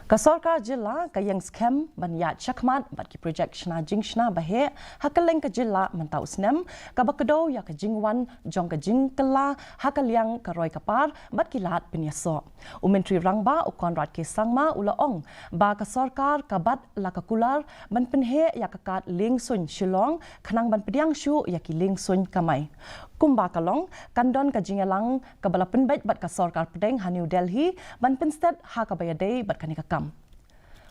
Kasorka jilla kayang scam banyat chakmat bat ki project shna jing shna bahe hakaleng ka jilla mentau snem kabakdo ya ka jingwan jong ka jing kala hakaliang karoi kapar bat kilat penyaso umentri rangba ukon rat ke sangma ulaong ba kasorkar kabat lakakular ban penhe ya ka KAD LIENGSUIញSHILLONG khanang ban pediang shu ya ki LIENGSUIញkamai kumba kalong kandon ka jingalang kabala penbait bat kasorkar pedeng ha New Delhi ban penstet ha kabayadei bat kanika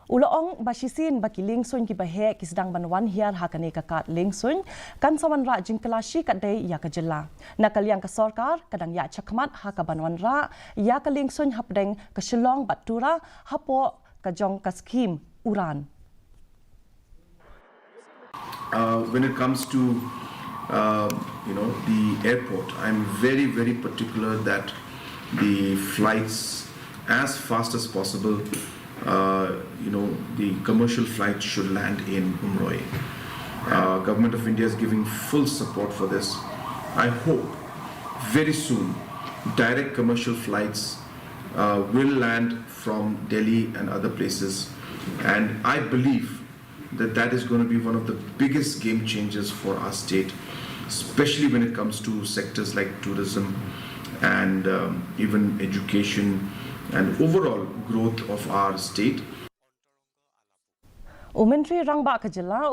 Ulaong basisin baki LIENGSUIញki bahe ki sedang banwan hiar hakane ka KAD LIENGSUIញkan sawan ra jing kelashi kadai ya ka jela nakaliang ka sarkar kadang ya chakmat ha ka banwan ra ya ka LIENGSUIញhapdeng ka Shillong batura hapo ka jong ka skim uran. When it comes to the airport, I'm very particular that the flights as fast as possible the commercial flights should land in Umroi. Government of India is giving full support for this. I hope very soon direct commercial flights will land from Delhi and other places, and I believe that is going to be one of the biggest game changers for our state, especially when it comes to sectors like tourism and even education and overall growth of our state. Umentri rangba ka jela